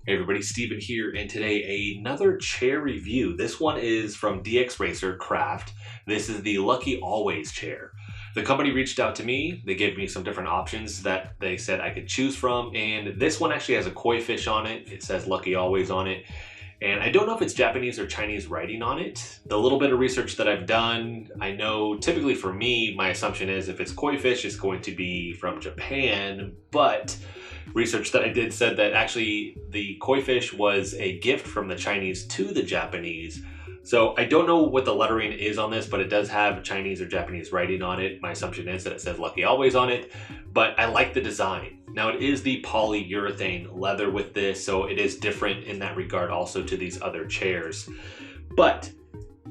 Hey everybody, Steven here, and today another chair review. This one is from DX Racer Craft. This is the Lucky Always chair. The company reached out to me, they gave me some different options that they said I could choose from, and this one actually has a koi fish on it. It says Lucky Always on it, and I don't know if it's Japanese or Chinese writing on it. The little bit of research that I've done, I know typically for me, my assumption is if it's koi fish, it's going to be from Japan, but research that I did said that actually the koi fish was a gift from the Chinese to the Japanese. So I don't know what the lettering is on this, but it does have Chinese or Japanese writing on it. My assumption is that it says Lucky Always on it, but I like the design. Now it is the polyurethane leather with this, so it is different in that regard also to these other chairs. But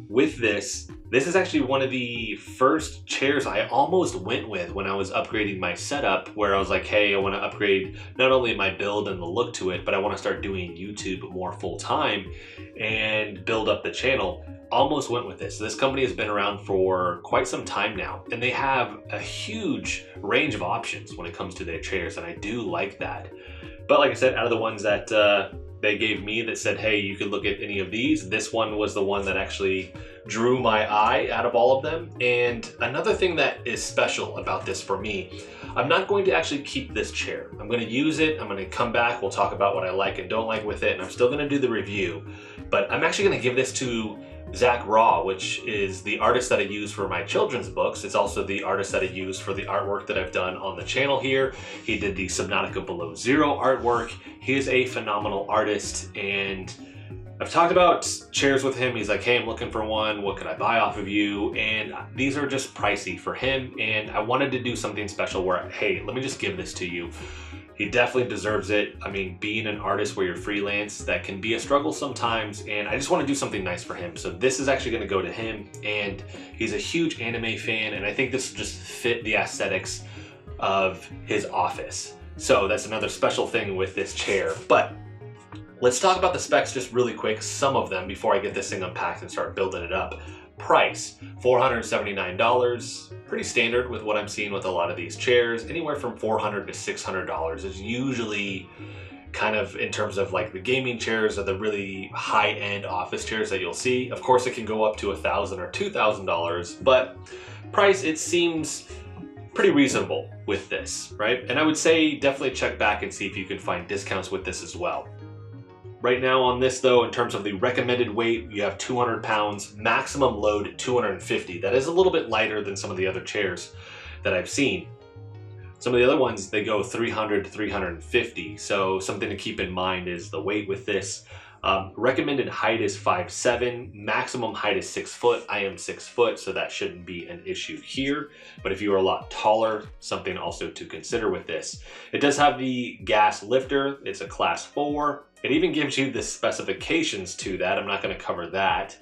with this is actually one of the first chairs I almost went with when I was upgrading my setup, where I was like, hey, I want to upgrade not only my build and the look to it, but I want to start doing YouTube more full time and build up the channel. Almost went with this. This company has been around for quite some time now, and they have a huge range of options when it comes to their chairs, and I do like that. But like I said, out of the ones that they gave me that said, hey, you could look at any of these, this one was the one that actually drew my eye out of all of them. And another thing that is special about this for me, I'm not going to actually keep this chair. I'm going to use it. I'm going to come back. We'll talk about what I like and don't like with it. And I'm still going to do the review, but I'm actually going to give this to Zach Raw, which is the artist that I use for my children's books. It's also the artist that I use for the artwork that I've done on the channel here. He did the Subnautica Below Zero artwork. He is a phenomenal artist, and I've talked about chairs with him. He's like, hey, I'm looking for one. What could I buy off of you? And these are just pricey for him, and I wanted to do something special where, hey, let me just give this to you. He definitely deserves it. I mean, being an artist where you're freelance, that can be a struggle sometimes, and I just want to do something nice for him. So this is actually going to go to him, and he's a huge anime fan, and I think this just fit the aesthetics of his office. So that's another special thing with this chair. But let's talk about the specs just really quick, some of them, before I get this thing unpacked and start building it up. Price, $479, pretty standard with what I'm seeing with a lot of these chairs. Anywhere from $400 to $600 is usually kind of in terms of like the gaming chairs or the really high-end office chairs that you'll see. Of course, it can go up to $1,000 or $2,000, but price, it seems pretty reasonable with this, right? And I would say definitely check back and see if you can find discounts with this as well. Right now on this though, in terms of the recommended weight, you have 200 pounds, maximum load 250. That is a little bit lighter than some of the other chairs that I've seen. Some of the other ones, they go 300 to 350. So something to keep in mind is the weight with this. Recommended height is 5'7", maximum height is 6 foot. I am 6 foot, so that shouldn't be an issue here. But if you are a lot taller, something also to consider with this. It does have the gas lifter. It's a class 4. It even gives you the specifications to that. I'm not going to cover that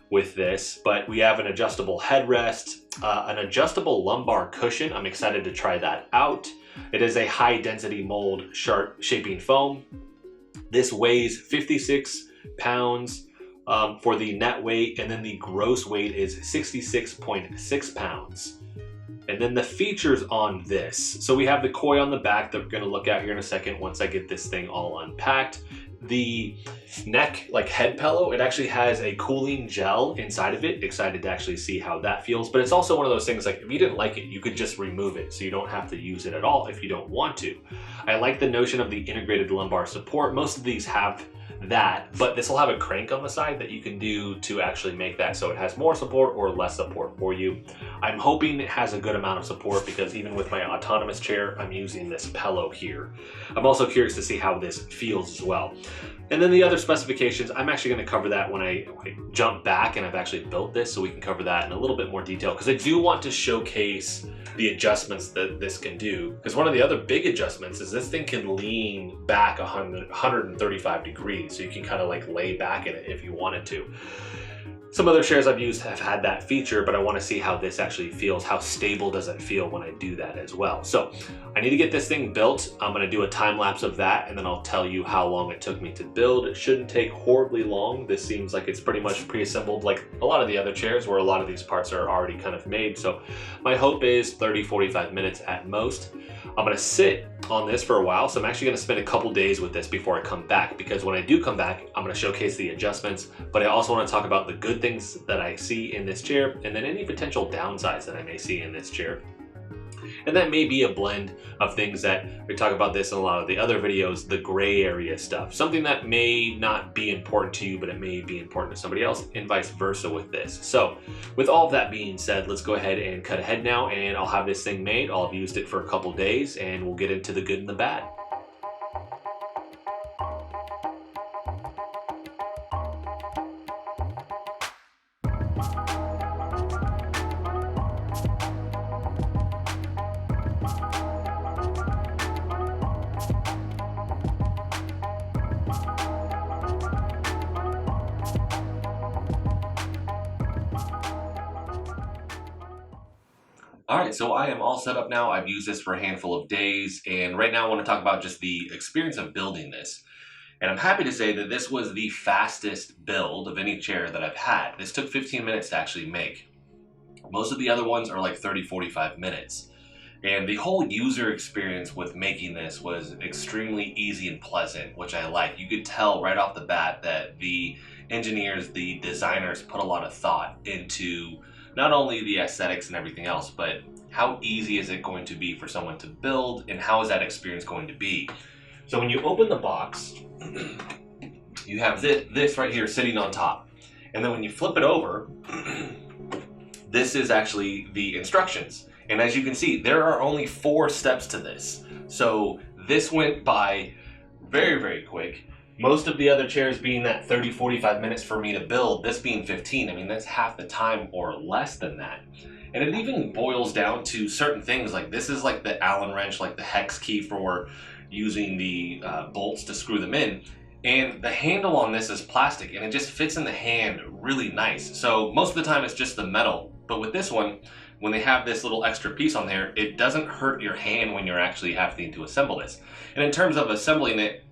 with this, but we have an adjustable headrest, an adjustable lumbar cushion. I'm excited to try that out. It is a high density mold sharp shaping foam. This weighs 56 pounds for the net weight, and then the gross weight is 66.6 pounds. And then the features on this. So we have the koi on the back that we're going to look at here in a second once I get this thing all unpacked. The neck, like head pillow, it actually has a cooling gel inside of it. Excited to actually see how that feels. But it's also one of those things, like if you didn't like it, you could just remove it, so you don't have to use it at all if you don't want to. I like the notion of the integrated lumbar support. Most of these have that, but this will have a crank on the side that you can do to actually make that so it has more support or less support for you. I'm hoping it has a good amount of support, because even with my autonomous chair, I'm using this pillow here. I'm also curious to see how this feels as well. And then the other specifications, I'm actually going to cover that when I jump back and I've actually built this, so we can cover that in a little bit more detail, because I do want to showcase the adjustments that this can do. Because one of the other big adjustments is this thing can lean back 135 degrees, so you can kind of like lay back in it if you wanted to. Some other chairs I've used have had that feature, but I want to see how this actually feels. How stable does it feel when I do that as well? So I need to get this thing built. I'm going to do a time lapse of that, and then I'll tell you how long it took me to build. It shouldn't take horribly long. This seems like it's pretty much pre-assembled like a lot of the other chairs where a lot of these parts are already kind of made. So my hope is 30-45 minutes at most. I'm going to sit on this for a while, so I'm actually going to spend a couple days with this before I come back, because when I do come back, I'm going to showcase the adjustments, but I also want to talk about the good things that I see in this chair and then any potential downsides that I may see in this chair. And that may be a blend of things that we talk about this in a lot of the other videos, the gray area stuff, something that may not be important to you, but it may be important to somebody else, and vice versa with this. So with all of that being said, let's go ahead and cut ahead now, and I'll have this thing made. I'll have used it for a couple days, and we'll get into the good and the bad. All right, so I am all set up now. I've used this for a handful of days, and right now I want to talk about just the experience of building this. And I'm happy to say that this was the fastest build of any chair that I've had. This took 15 minutes to actually make. Most of the other ones are like 30-45 minutes. And the whole user experience with making this was extremely easy and pleasant, which I like. You could tell right off the bat that the engineers, the designers put a lot of thought into not only the aesthetics and everything else, but how easy is it going to be for someone to build, and how is that experience going to be? So when you open the box, you have this right here sitting on top. And then when you flip it over, this is actually the instructions. And as you can see, there are only 4 steps to this. So this went by very, very quick. Most of the other chairs being that 30-45 minutes for me to build, this being 15, I mean, that's half the time or less than that. And it even boils down to certain things, like this is like the Allen wrench, like the hex key for using the bolts to screw them in. And the handle on this is plastic, and it just fits in the hand really nice. So most of the time it's just the metal, but with this one, when they have this little extra piece on there, it doesn't hurt your hand when you're actually having to assemble this. And in terms of assembling it,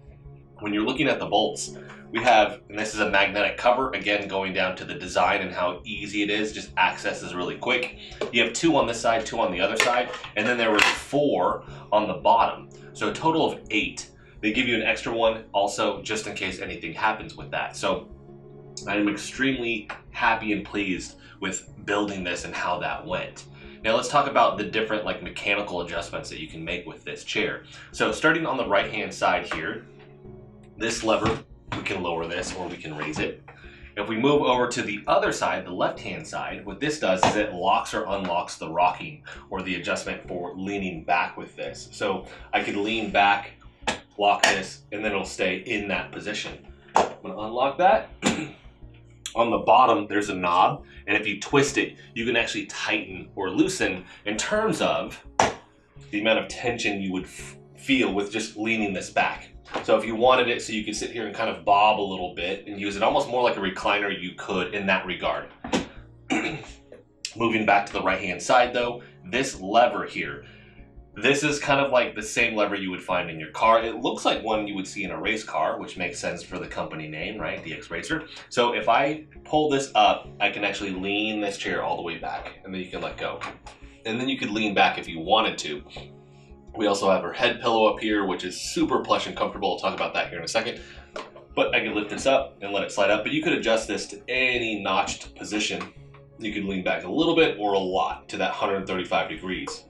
when you're looking at the bolts, we have, and this is a magnetic cover, again going down to the design and how easy it is, just access is really quick. You have 2 on this side, 2 on the other side, and then there was 4 on the bottom. So a total of 8. They give you an extra one also just in case anything happens with that. So I am extremely happy and pleased with building this and how that went. Now let's talk about the different like mechanical adjustments that you can make with this chair. So starting on the right hand side here, this lever, we can lower this or we can raise it. If we move over to the other side, the left-hand side, what this does is it locks or unlocks the rocking or the adjustment for leaning back with this. So I could lean back, lock this, and then it'll stay in that position. I'm gonna unlock that. On the bottom, there's a knob, and if you twist it, you can actually tighten or loosen in terms of the amount of tension you would feel with just leaning this back. So if you wanted it so you could sit here and kind of bob a little bit and use it almost more like a recliner, you could in that regard. Moving back to the right hand side though, this lever here, this is kind of like the same lever you would find in your car. It looks like one you would see in a race car, which makes sense for the company name, right? DX Racer. So if I pull this up, I can actually lean this chair all the way back, and then you can let go. And then you could lean back if you wanted to. We also have our head pillow up here, which is super plush and comfortable. I'll talk about that here in a second. But I can lift this up and let it slide up, but you could adjust this to any notched position. You could lean back a little bit or a lot to that 135 degrees.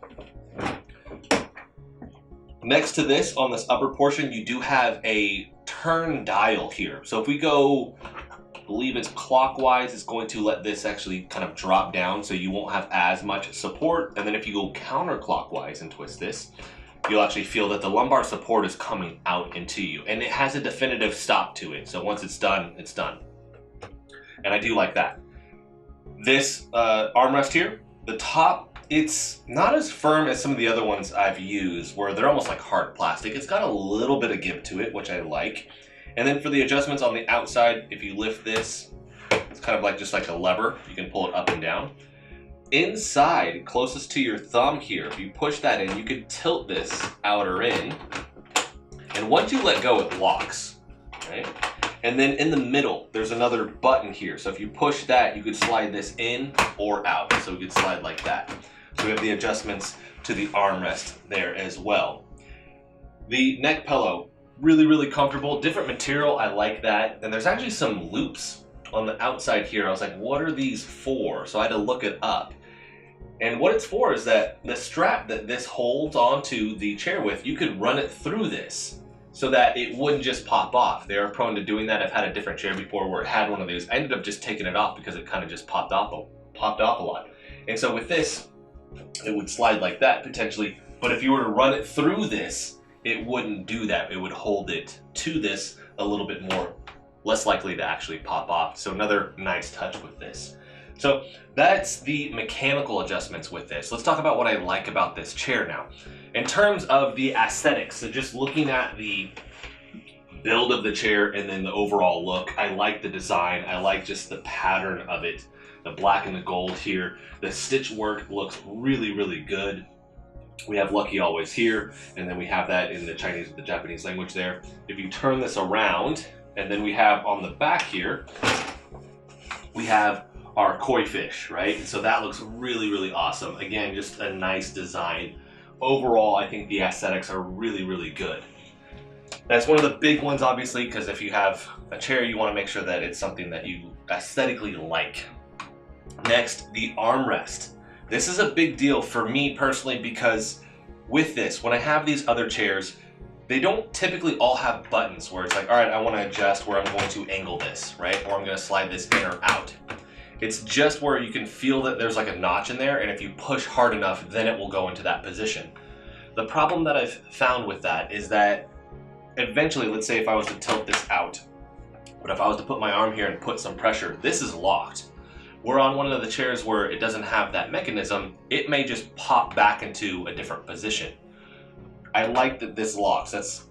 Next to this, on this upper portion, you do have a turn dial here. So if we go, I believe it's clockwise, it's going to let this actually kind of drop down so you won't have as much support. And then if you go counterclockwise and twist this, you'll actually feel that the lumbar support is coming out into you. And it has a definitive stop to it. So once it's done, it's done. And I do like that. This armrest here, the top, it's not as firm as some of the other ones I've used where they're almost like hard plastic. It's got a little bit of give to it, which I like. And then for the adjustments on the outside, if you lift this, It's kind of like just like a lever. You can pull it up and down. Inside, closest to your thumb here, if you push that in, you can tilt this out or in. And once you let go, it locks, right? And then in the middle, there's another button here. So if you push that, you could slide this in or out. So we could slide like that. So we have the adjustments to the armrest there as well. The neck pillow, really, really comfortable. Different material, I like that. And there's actually some loops on the outside here. I was like, what are these for? So I had to look it up. And what it's for is that the strap that this holds onto the chair with, you could run it through this so that it wouldn't just pop off. They are prone to doing that. I've had a different chair before where it had one of these. I ended up just taking it off because it kind of just popped off a lot. And so with this, it would slide like that potentially. But if you were to run it through this, it wouldn't do that. It would hold it to this a little bit more, less likely to actually pop off. So another nice touch with this. So that's the mechanical adjustments with this. Let's talk about what I like about this chair now. In terms of the aesthetics, so just looking at the build of the chair and then the overall look, I like the design. I like just the pattern of it, the black and the gold here. The stitch work looks really, really good. We have Lucky Always here, and then we have that in the Chinese, the Japanese language there. If you turn this around, and then we have on the back here, we have our koi fish, right? So that looks really, really awesome. Again, just a nice design. Overall, I think the aesthetics are really, really good. That's one of the big ones, obviously, because if you have a chair, you want to make sure that it's something that you aesthetically like. Next, the armrest. This is a big deal for me personally because with this, when I have these other chairs, they don't typically all have buttons where it's like, all right, I want to adjust where I'm going to angle this, right? Or I'm going to slide this in or out. It's just where you can feel that there's like a notch in there, and if you push hard enough, then it will go into that position. The problem that I've found with that is that eventually, let's say if I was to tilt this out, but if I was to put my arm here and put some pressure, this is locked. We're on one of the chairs where it doesn't have that mechanism, it may just pop back into a different position. I like that this locks. That's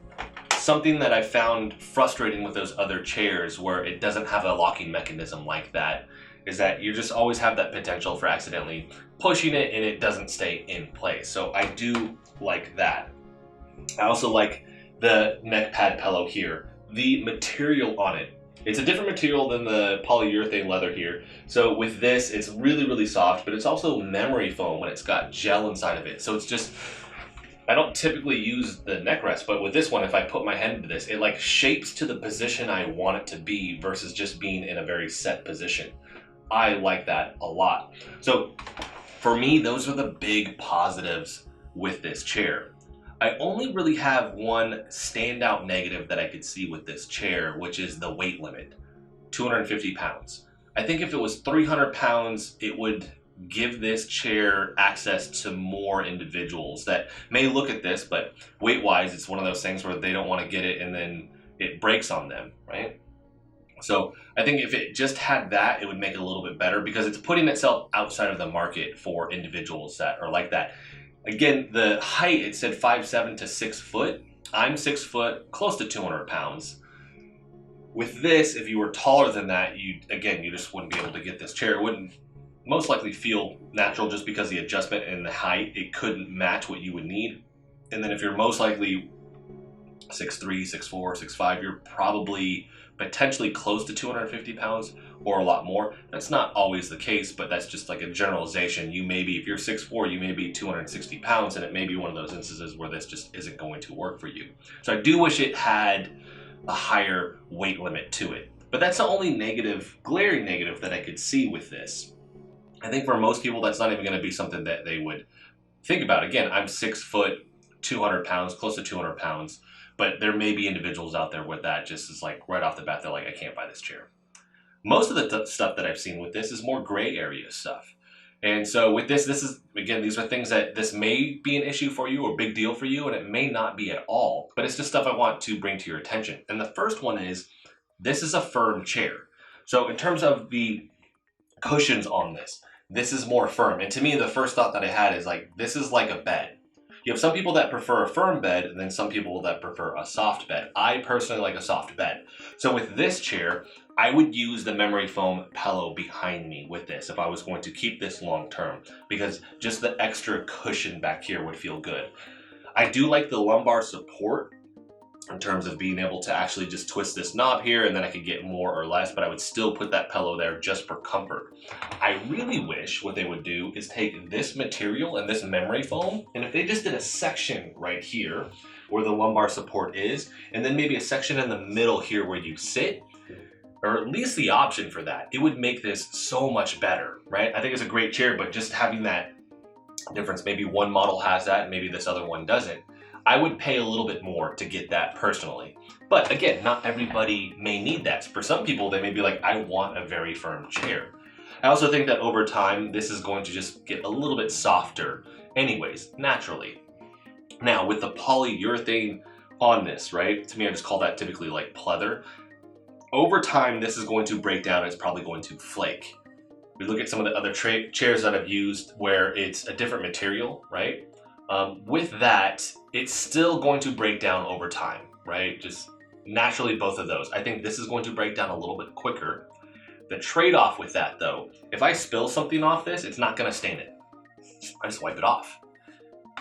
something that I found frustrating with those other chairs where it doesn't have a locking mechanism like that, is that you just always have that potential for accidentally pushing it and it doesn't stay in place. So I do like that. I also like the neck pad pillow here. The material on it, it's a different material than the polyurethane leather here. So with this, it's really, really soft, but it's also memory foam when it's got gel inside of it. So it's just, I don't typically use the neck rest, but with this one, if I put my head into this, it like shapes to the position I want it to be versus just being in a very set position. I like that a lot. So for me, those are the big positives with this chair. I only really have one standout negative that I could see with this chair, which is the weight limit, 250 pounds. I think if it was 300 pounds, it would give this chair access to more individuals that may look at this, but weight-wise, it's one of those things where they don't want to get it and then it breaks on them, right? So I think if it just had that, it would make it a little bit better because it's putting itself outside of the market for individuals that are like that. Again, the height, it said 5'7" to 6 foot. I'm 6 foot, close to 200 pounds. With this, if you were taller than that, you just wouldn't be able to get this chair. It wouldn't most likely feel natural just because the adjustment in the height, it couldn't match what you would need. And then if you're most likely 6'3", 6'4", 6'5", you're probably potentially close to 250 pounds or a lot more. That's not always the case, but that's just like a generalization. You may be, if you're 6'4", you may be 260 pounds, and it may be one of those instances where this just isn't going to work for you. So I do wish it had a higher weight limit to it. But that's the only negative, glaring negative that I could see with this. I think for most people, that's not even going to be something that they would think about. Again, I'm 6 foot, 200 pounds, close to 200 pounds. But there may be individuals out there with that just is like right off the bat, they're like, I can't buy this chair. Most of the stuff that I've seen with this is more gray area stuff. And so with this is, again, these are things that this may be an issue for you or a big deal for you, and it may not be at all, but it's just stuff I want to bring to your attention. And the first one is, this is a firm chair. So in terms of the cushions on this, this is more firm. And to me, the first thought that I had is like, this is like a bed. You have some people that prefer a firm bed, and then some people that prefer a soft bed. I personally like a soft bed. So with this chair, I would use the memory foam pillow behind me with this if I was going to keep this long term, because just the extra cushion back here would feel good. I do like the lumbar support in terms of being able to actually just twist this knob here, and then I could get more or less, but I would still put that pillow there just for comfort. I really wish what they would do is take this material and this memory foam, and if they just did a section right here where the lumbar support is, and then maybe a section in the middle here where you sit, or at least the option for that, it would make this so much better, right? I think it's a great chair, but just having that difference, maybe one model has that and maybe this other one doesn't, I would pay a little bit more to get that personally. But again, not everybody may need that. For some people, they may be like, I want a very firm chair. I also think that over time, this is going to just get a little bit softer anyways, naturally. Now, with the polyurethane on this, right? To me, I just call that typically like pleather. Over time, this is going to break down and it's probably going to flake. We look at some of the other chairs that I've used where it's a different material, right? With that, it's still going to break down over time, right? Just naturally, both of those. I think this is going to break down a little bit quicker. The trade-off with that, though, if I spill something off this, it's not going to stain it. I just wipe it off.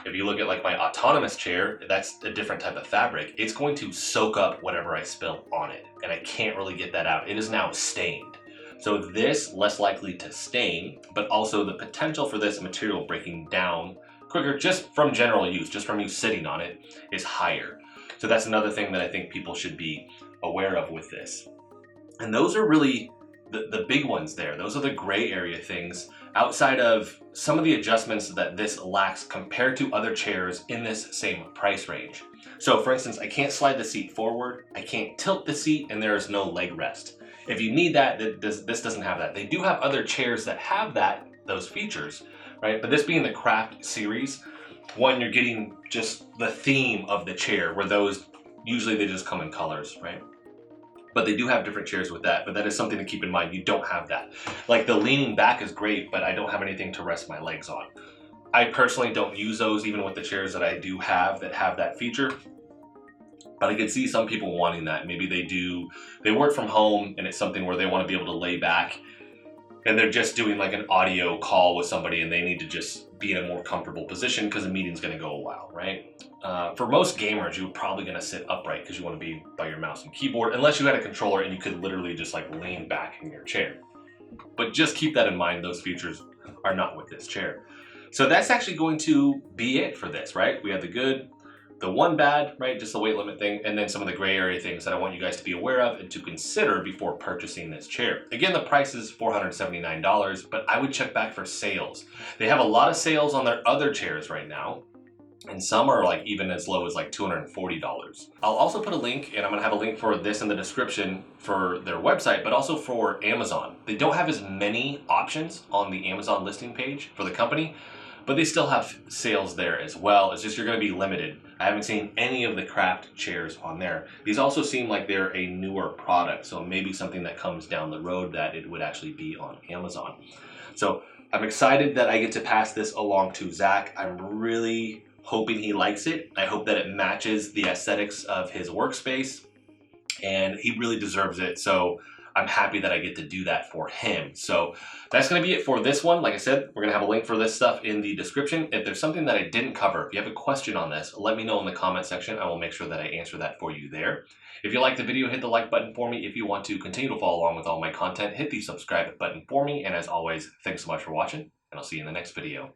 If you look at like my autonomous chair, that's a different type of fabric. It's going to soak up whatever I spill on it, and I can't really get that out. It is now stained. So this, less likely to stain, but also the potential for this material breaking down quicker just from general use, just from you sitting on it, is higher. So that's another thing that I think people should be aware of with this. And those are really the big ones there. Those are the gray area things outside of some of the adjustments that this lacks compared to other chairs in this same price range. So for instance, I can't slide the seat forward, I can't tilt the seat, and there is no leg rest. If you need that, this doesn't have that. They do have other chairs that have those features, right? But this being the Craft series, one, you're getting just the theme of the chair, where those, usually they just come in colors, right? But they do have different chairs with that, but that is something to keep in mind. You don't have that. Like the leaning back is great, but I don't have anything to rest my legs on. I personally don't use those even with the chairs that I do have that feature. But I could see some people wanting that. Maybe they work from home and it's something where they want to be able to lay back and they're just doing like an audio call with somebody and they need to just be in a more comfortable position because the meeting's going to go a while, right? For most gamers, you're probably going to sit upright because you want to be by your mouse and keyboard, unless you had a controller and you could literally just like lean back in your chair. But just keep that in mind, those features are not with this chair. So that's actually going to be it for this, right? We have the good, the one bad, right? Just the weight limit thing, and then some of the gray area things that I want you guys to be aware of and to consider before purchasing this chair. Again, the price is $479, but I would check back for sales. They have a lot of sales on their other chairs right now, and some are like even as low as like $240. I'll also put a link, and I'm gonna have a link for this in the description for their website, but also for Amazon. They don't have as many options on the Amazon listing page for the company, but they still have sales there as well. It's just you're gonna be limited. I haven't seen any of the Craft chairs on there. These also seem like they're a newer product, so maybe something that comes down the road that it would actually be on Amazon. So I'm excited that I get to pass this along to Zach. I'm really hoping he likes it. I hope that it matches the aesthetics of his workspace, and he really deserves it. So I'm happy that I get to do that for him. So that's going to be it for this one. Like I said, we're going to have a link for this stuff in the description. If there's something that I didn't cover, if you have a question on this, let me know in the comment section. I will make sure that I answer that for you there. If you like the video, hit the like button for me. If you want to continue to follow along with all my content, hit the subscribe button for me. And as always, thanks so much for watching, and I'll see you in the next video.